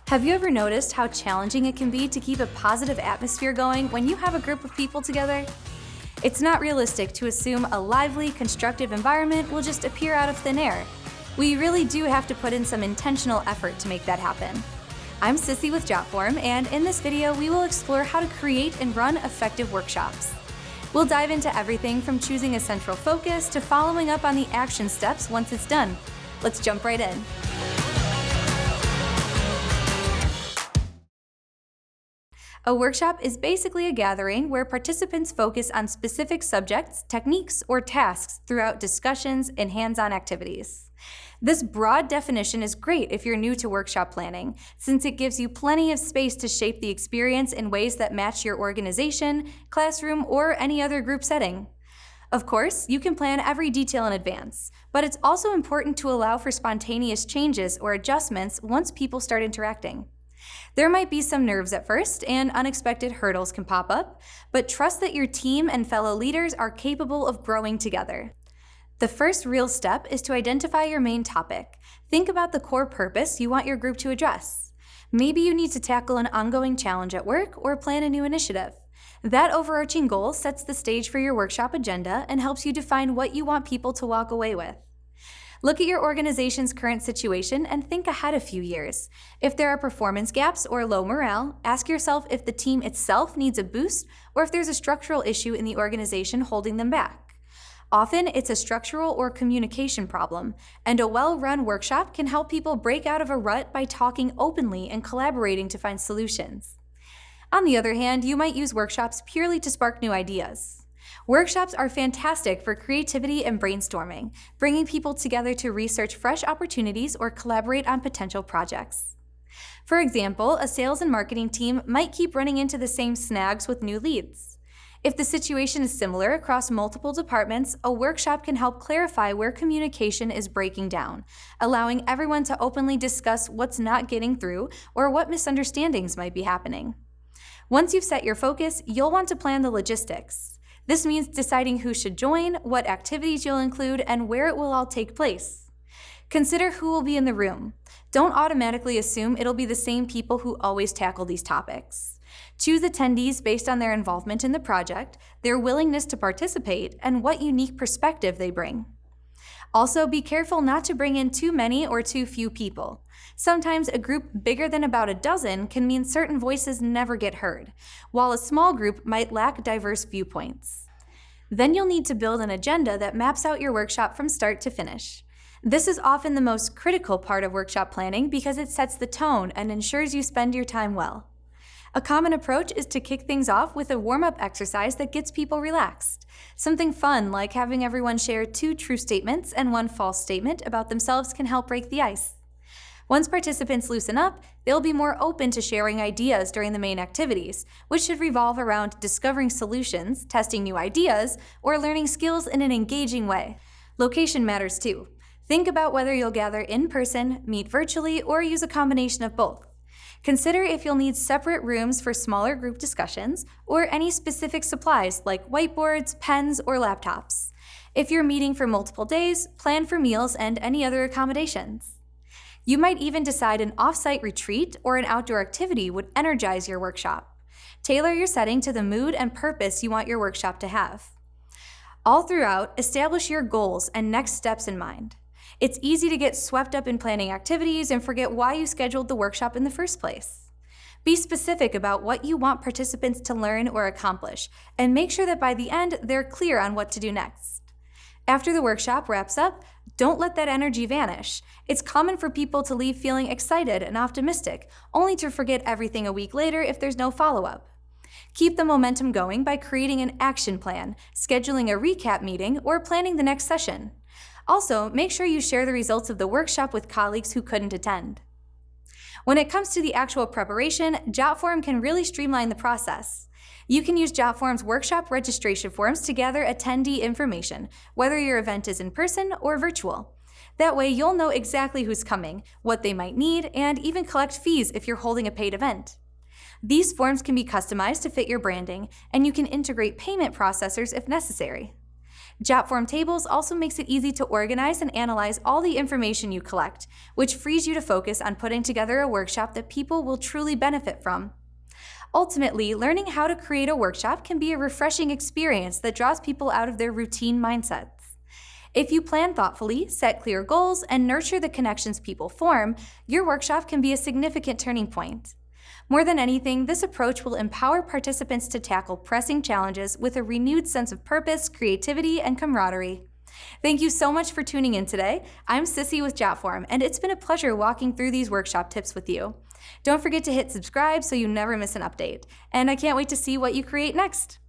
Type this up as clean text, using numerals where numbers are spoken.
Have you ever noticed how challenging it can be to keep a positive atmosphere going when you have a group of people together? It's not realistic to assume a lively, constructive environment will just appear out of thin air. We really do have to put in some intentional effort to make that happen. I'm Sissy with Jotform, and in this video we will explore how to create and run effective workshops. We'll dive into everything from choosing a central focus to following up on the action steps once it's done. Let's jump right in. A workshop is basically a gathering where participants focus on specific subjects, techniques, or tasks throughout discussions and hands-on activities. This broad definition is great if you're new to workshop planning, since it gives you plenty of space to shape the experience in ways that match your organization, classroom, or any other group setting. Of course, you can plan every detail in advance, but it's also important to allow for spontaneous changes or adjustments once people start interacting. There might be some nerves at first, and unexpected hurdles can pop up, but trust that your team and fellow leaders are capable of growing together. The first real step is to identify your main topic. Think about the core purpose you want your group to address. Maybe you need to tackle an ongoing challenge at work or plan a new initiative. That overarching goal sets the stage for your workshop agenda and helps you define what you want people to walk away with. Look at your organization's current situation and think ahead a few years. If there are performance gaps or low morale, ask yourself if the team itself needs a boost or if there's a structural issue in the organization holding them back. Often, it's a structural or communication problem, and a well-run workshop can help people break out of a rut by talking openly and collaborating to find solutions. On the other hand, you might use workshops purely to spark new ideas. Workshops are fantastic for creativity and brainstorming, bringing people together to research fresh opportunities or collaborate on potential projects. For example, a sales and marketing team might keep running into the same snags with new leads. If the situation is similar across multiple departments, a workshop can help clarify where communication is breaking down, allowing everyone to openly discuss what's not getting through or what misunderstandings might be happening. Once you've set your focus, you'll want to plan the logistics. This means deciding who should join, what activities you'll include, and where it will all take place. Consider who will be in the room. Don't automatically assume it'll be the same people who always tackle these topics. Choose attendees based on their involvement in the project, their willingness to participate, and what unique perspective they bring. Also, be careful not to bring in too many or too few people. Sometimes a group bigger than about a dozen can mean certain voices never get heard, while a small group might lack diverse viewpoints. Then you'll need to build an agenda that maps out your workshop from start to finish. This is often the most critical part of workshop planning because it sets the tone and ensures you spend your time well. A common approach is to kick things off with a warm-up exercise that gets people relaxed. Something fun like having everyone share 2 true statements and 1 false statement about themselves can help break the ice. Once participants loosen up, they'll be more open to sharing ideas during the main activities, which should revolve around discovering solutions, testing new ideas, or learning skills in an engaging way. Location matters too. Think about whether you'll gather in person, meet virtually, or use a combination of both. Consider if you'll need separate rooms for smaller group discussions or any specific supplies like whiteboards, pens, or laptops. If you're meeting for multiple days, plan for meals and any other accommodations. You might even decide an off-site retreat or an outdoor activity would energize your workshop. Tailor your setting to the mood and purpose you want your workshop to have. All throughout, establish your goals and next steps in mind. It's easy to get swept up in planning activities and forget why you scheduled the workshop in the first place. Be specific about what you want participants to learn or accomplish, and make sure that by the end, they're clear on what to do next. After the workshop wraps up, don't let that energy vanish. It's common for people to leave feeling excited and optimistic, only to forget everything a week later if there's no follow-up. Keep the momentum going by creating an action plan, scheduling a recap meeting, or planning the next session. Also, make sure you share the results of the workshop with colleagues who couldn't attend. When it comes to the actual preparation, Jotform can really streamline the process. You can use Jotform's workshop registration forms to gather attendee information, whether your event is in person or virtual. That way, you'll know exactly who's coming, what they might need, and even collect fees if you're holding a paid event. These forms can be customized to fit your branding, and you can integrate payment processors if necessary. Jotform tables also makes it easy to organize and analyze all the information you collect, which frees you to focus on putting together a workshop that people will truly benefit from. Ultimately, learning how to create a workshop can be a refreshing experience that draws people out of their routine mindsets. If you plan thoughtfully, set clear goals, and nurture the connections people form, your workshop can be a significant turning point. More than anything, this approach will empower participants to tackle pressing challenges with a renewed sense of purpose, creativity, and camaraderie. Thank you so much for tuning in today. I'm Sissy with Jotform, and it's been a pleasure walking through these workshop tips with you. Don't forget to hit subscribe so you never miss an update. And I can't wait to see what you create next.